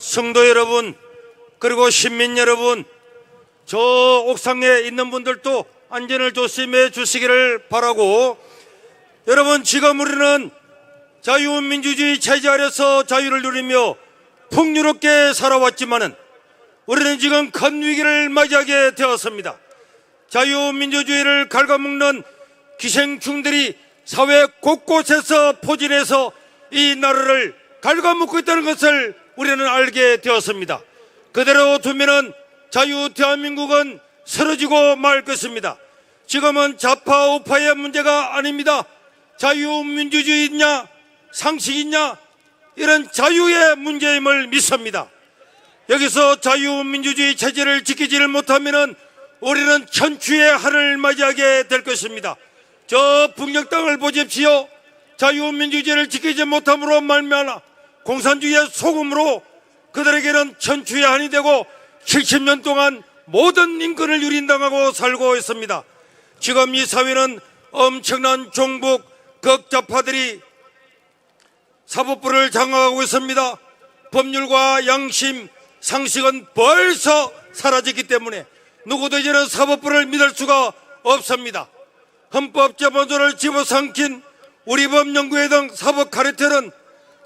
성도 여러분, 그리고 시민 여러분, 저 옥상에 있는 분들도 안전을 조심해 주시기를 바라고, 여러분, 지금 우리는 자유민주주의 체제 아래서 자유를 누리며 풍요롭게 살아왔지만은 우리는 지금 큰 위기를 맞이하게 되었습니다. 자유민주주의를 갉아먹는 기생충들이 사회 곳곳에서 포진해서 이 나라를 갉아먹고 있다는 것을 우리는 알게 되었습니다. 그대로 두면은 자유 대한민국은 쓰러지고 말 것입니다. 지금은 좌파 우파의 문제가 아닙니다. 자유민주주의냐 상식이냐 이런 자유의 문제임을 믿습니다. 여기서 자유민주주의 체제를 지키지를 못하면은 우리는 천추의 한을 맞이하게 될 것입니다. 저 북녘 땅을 보십시오. 자유민주주의를 지키지 못함으로 말미암아 공산주의의 소금으로 그들에게는 천추의 한이 되고 70년 동안 모든 인권을 유린당하고 살고 있습니다. 지금 이 사회는 엄청난 종북 극좌파들이 사법부를 장악하고 있습니다. 법률과 양심, 상식은 벌써 사라졌기 때문에 누구도 이제는 사법부를 믿을 수가 없습니다. 헌법재판소를 집어삼킨 우리 법연구회 등 사법 카르텔은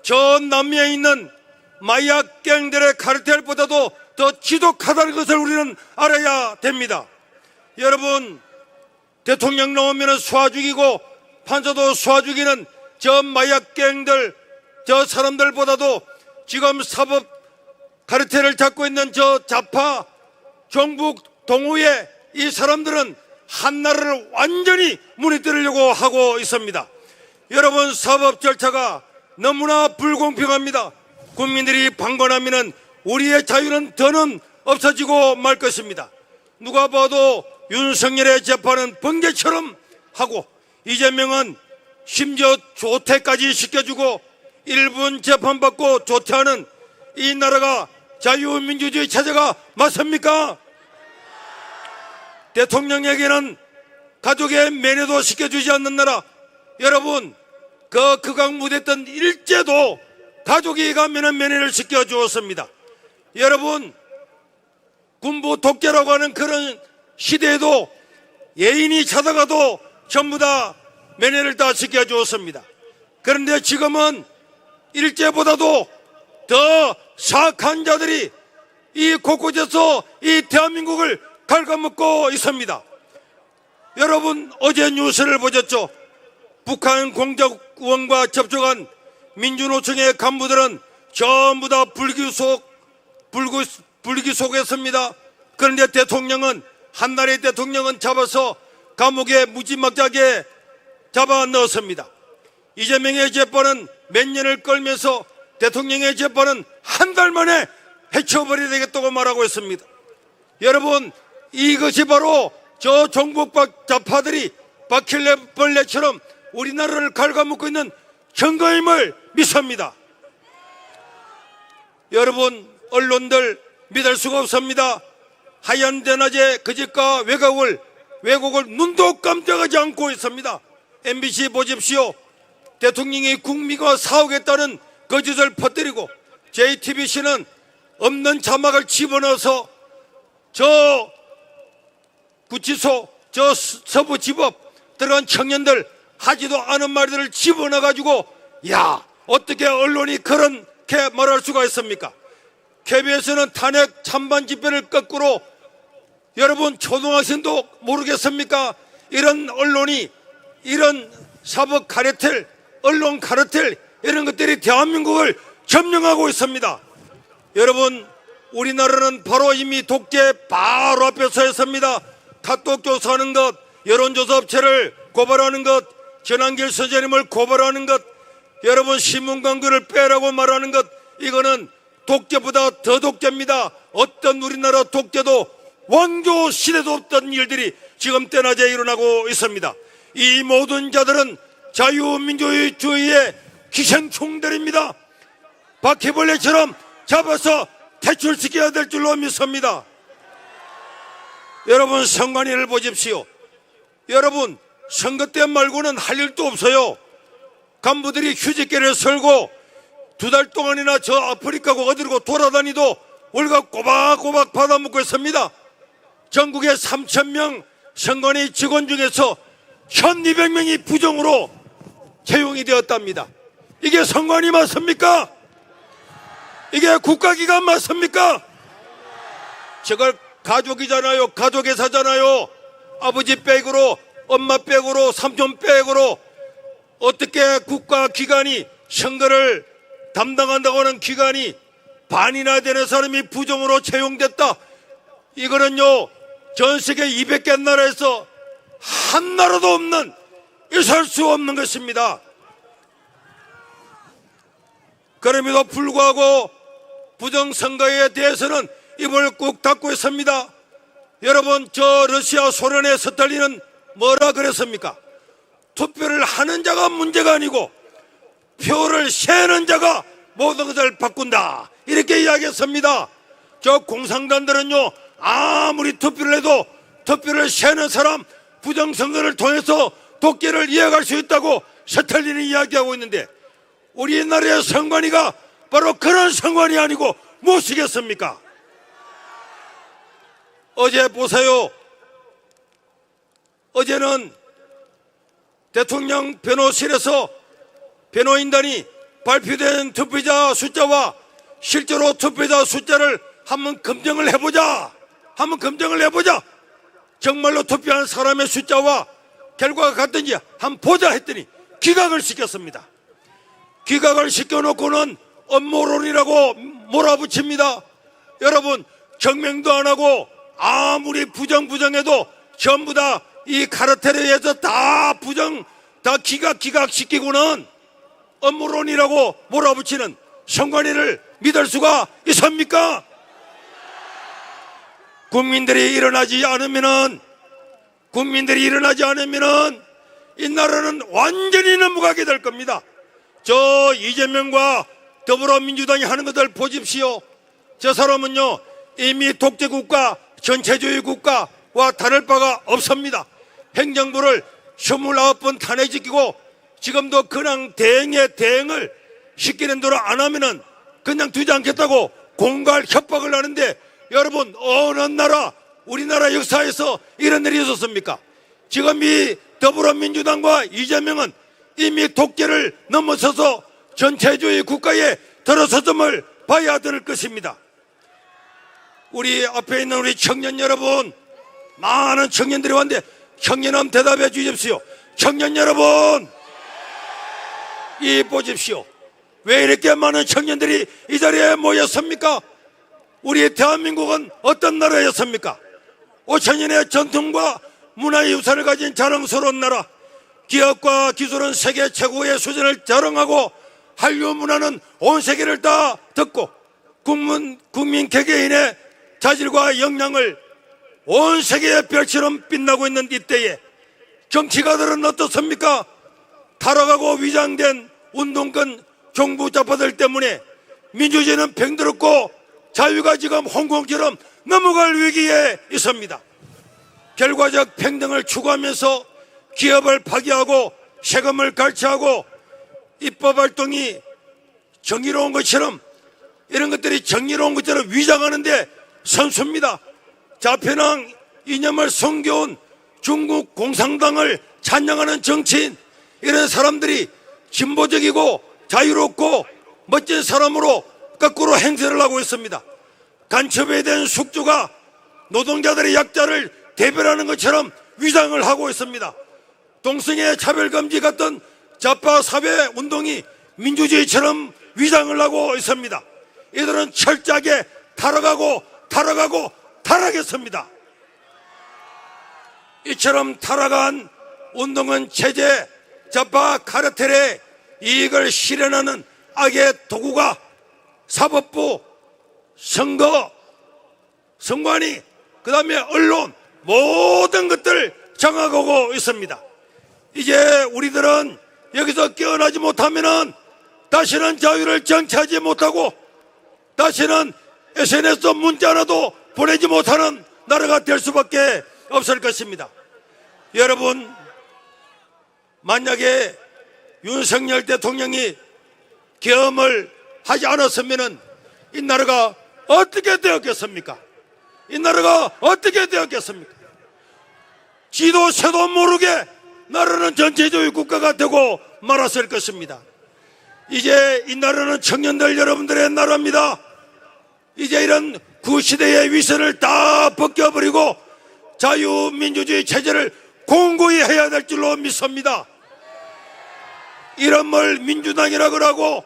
저 남미에 있는 마약 갱들의 카르텔보다도 더 지독하다는 것을 우리는 알아야 됩니다. 여러분, 대통령 나오면 쏴 죽이고 판사도 쏴 죽이는 저 마약 갱들, 저 사람들보다도 지금 사법 카르텔을 잡고 있는 저 좌파 종북 동우의 이 사람들은 한 나라를 완전히 무너뜨리려고 하고 있습니다. 여러분, 사법 절차가 너무나 불공평합니다. 국민들이 방관하면 우리의 자유는 더는 없어지고 말 것입니다. 누가 봐도 윤석열의 재판은 번개처럼 하고 이재명은 심지어 조퇴까지 시켜주고 1분 재판받고 조퇴하는 이 나라가 자유민주주의 체제가 맞습니까? 대통령에게는 가족의 면회도 시켜주지 않는 나라. 여러분, 그 극악무대했던 일제도 가족이 가면은 면회를 시켜주었습니다. 여러분, 군부 독재라고 하는 그런 시대에도 예인이 찾아가도 전부 다 면회를 다 시켜주었습니다. 그런데 지금은 일제보다도 더 사악한 자들이 이 곳곳에서 이 대한민국을 갉아먹고 있습니다. 여러분, 어제 뉴스를 보셨죠? 북한 공작원과 접촉한 민주노총의 간부들은 전부 다 불기소했습니다. 그런데 대통령은, 한나라의 대통령은 잡아서 감옥에 무지막지하게 잡아 넣었습니다. 이재명의 재판은 몇 년을 끌면서 대통령의 재판은 한 달 만에 해쳐버려야 되겠다고 말하고 있습니다. 여러분, 이것이 바로 저 종북 좌파들이 바퀴벌레처럼 우리나라를 갉아먹고 있는 증거임을 믿습니다. 여러분, 언론들 믿을 수가 없습니다. 하얀 대낮에 거짓과 왜곡을 눈도 깜짝하지 않고 있습니다. MBC 보십시오. 대통령이 국민과 싸우겠다는 거짓을 퍼뜨리고 JTBC는 없는 자막을 집어넣어서 저 구치소, 저 서부지법 들어간 청년들 하지도 않은 말들을 집어넣어가지고, 야, 어떻게 언론이 그렇게 말할 수가 있습니까? KBS는 탄핵 찬반 집회를 거꾸로, 여러분, 초등학생도 모르겠습니까? 이런 언론이, 이런 사법 카르텔, 언론 카르텔, 이런 것들이 대한민국을 점령하고 있습니다. 여러분, 우리나라는 바로 이미 독재 바로 앞에 서 있습니다. 카톡 조사하는 것, 여론조사 업체를 고발하는 것, 전한길 선생님을 고발하는 것, 여러분, 신문 광고를 빼라고 말하는 것, 이거는 독재보다 더 독재입니다. 어떤 우리나라 독재도 왕조 시대도 없던 일들이 지금 때낮에 일어나고 있습니다. 이 모든 자들은 자유민주주의의 기생충들입니다. 바퀴벌레처럼 잡아서 퇴출시켜야 될 줄로 믿습니다. 여러분, 선관위를 보십시오. 여러분, 선거 때 말고는 할 일도 없어요. 간부들이 휴직계를 설고 2달 동안이나 저 아프리카고 어디로 돌아다니도 월급 꼬박꼬박 받아먹고 있습니다. 전국의 3,000명 선관위 직원 중에서 1,200명이 부정으로 채용이 되었답니다. 이게 선관위 맞습니까? 이게 국가기관 맞습니까? 저걸 가족이잖아요. 가족회사잖아요. 아버지 백으로, 엄마 백으로, 삼촌 백으로 어떻게 국가기관이 선거를 담당한다고 하는 기관이 반이나 되는 사람이 부정으로 채용됐다. 이거는요, 전 세계 200개 나라에서 한 나라도 없는, 있을 수 없는 것입니다. 그럼에도 불구하고 부정선거에 대해서는 입을 꾹 닫고 있습니다. 여러분, 저 러시아 소련의 스탈린은 뭐라 그랬습니까? 투표를 하는 자가 문제가 아니고 표를 세는 자가 모든 것을 바꾼다, 이렇게 이야기했습니다. 저 공산당들은요, 아무리 투표를 해도 투표를 세는 사람 부정선거를 통해서 독재를 이어갈 수 있다고 스탈린이 이야기하고 있는데, 우리나라의 선관위가 바로 그런 선관위 아니고 무엇이겠습니까? 어제 보세요. 어제는 대통령 변호실에서 변호인단이 발표된 투표자 숫자와 실제로 투표자 숫자를 한번 검증을 해보자. 정말로 투표한 사람의 숫자와 결과가 같은지 한번 보자 했더니 기각을 시켰습니다. 기각을 시켜놓고는 업무론이라고 몰아붙입니다. 여러분, 증명도 안 하고 아무리 부정해도 전부 다 이 카르텔에 의해서 다 기각시키고는 업무론이라고 몰아붙이는 선관위를 믿을 수가 있습니까? 국민들이 일어나지 않으면은 이 나라는 완전히 넘어가게 될 겁니다. 저 이재명과 더불어민주당이 하는 것들 보십시오. 저 사람은요, 이미 독재국가, 전체주의 국가와 다를 바가 없습니다. 행정부를 29번 탄핵시키고 지금도 그냥 대행을 시키는 대로 안 하면은 그냥 두지 않겠다고 공갈 협박을 하는데, 여러분, 어느 나라, 우리나라 역사에서 이런 일이 있었습니까? 지금 이 더불어민주당과 이재명은 이미 독재를 넘어서서 전체주의 국가에 들어섰음을 봐야 될 것입니다. 우리 앞에 있는 우리 청년 여러분, 많은 청년들이 왔는데 청년은 대답해 주십시오. 청년 여러분, 이 보십시오. 왜 이렇게 많은 청년들이 이 자리에 모였습니까? 우리 대한민국은 어떤 나라였습니까? 5,000년의 전통과 문화의 유산을 가진 자랑스러운 나라, 기업과 기술은 세계 최고의 수준을 자랑하고 한류 문화는 온 세계를 다 듣고 국민 개개인의 자질과 역량을 온 세계의 별처럼 빛나고 있는 이때에 정치가들은 어떻습니까? 타락하고 위장된 운동권 정부 좌파들 때문에 민주주의는 병들었고 자유가 지금 홍콩처럼 넘어갈 위기에 있습니다. 결과적 평등을 추구하면서 기업을 파기하고 세금을 갈취하고 입법 활동이 정의로운 것처럼, 이런 것들이 정의로운 것처럼 위장하는데 선수입니다. 자편왕 이념을 숨겨온 중국 공산당을 찬양하는 정치인, 이런 사람들이 진보적이고 자유롭고 멋진 사람으로 거꾸로 행세를 하고 있습니다. 간첩에 대한 숙주가 노동자들의 약자를 대변하는 것처럼 위장을 하고 있습니다. 동성애 차별금지 같은 좌파 사회 운동이 민주주의처럼 위장을 하고 있습니다. 이들은 철저하게 타락했습니다. 이처럼 타락한 운동은 체제, 좌파 카르텔의 이익을 실현하는 악의 도구가 사법부, 선거, 선관위, 그 다음에 언론, 모든 것들 장악하고 있습니다. 이제 우리들은 여기서 깨어나지 못하면은 다시는 자유를 정치하지 못하고 다시는 SNS 문자 하나도 보내지 못하는 나라가 될 수밖에 없을 것입니다. 여러분, 만약에 윤석열 대통령이 계엄을 하지 않았으면 이 나라가 어떻게 되었겠습니까? 이 나라가 어떻게 되었겠습니까? 지도 새도 모르게 나라는 전체주의 국가가 되고 말았을 것입니다. 이제 이 나라는 청년들 여러분들의 나라입니다. 이제 이런 구시대의 위선을 다 벗겨버리고 자유민주주의 체제를 공고히 해야 될 줄로 믿습니다. 이런 걸 민주당이라고 하고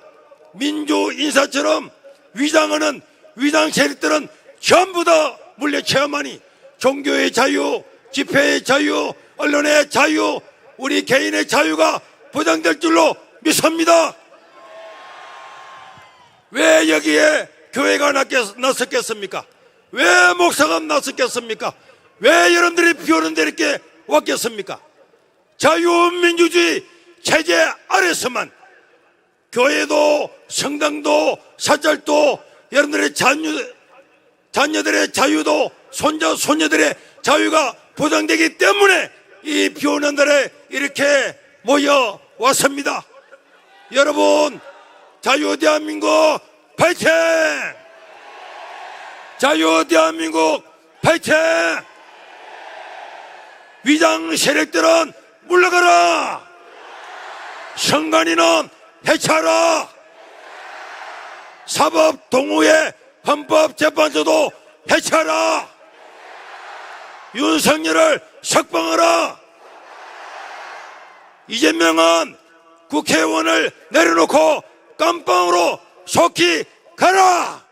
민주인사처럼 위장하는 위장 세력들은 전부 다 물리쳐야만이 종교의 자유, 집회의 자유, 언론의 자유, 우리 개인의 자유가 보장될 줄로 믿습니다. 왜 여기에 교회가 나섰겠습니까? 왜 목사가 나섰겠습니까? 왜 여러분들이 비 오는 데 이렇게 왔겠습니까? 자유민주주의 체제 아래서만 교회도 성당도 사찰도 여러분들의 자녀들의 자유도 손자 손녀들의 자유가 보장되기 때문에 이 비 오는 날에 이렇게 모여 왔습니다. 여러분, 자유대한민국 파이팅! 자유대한민국 파이팅! 위장 세력들은 물러가라! 선관위는 해체하라! 사법동의회 헌법재판소도 해체하라! 윤석열을 석방하라! 이재명은 국회의원을 내려놓고 깜빵으로 속히 가라!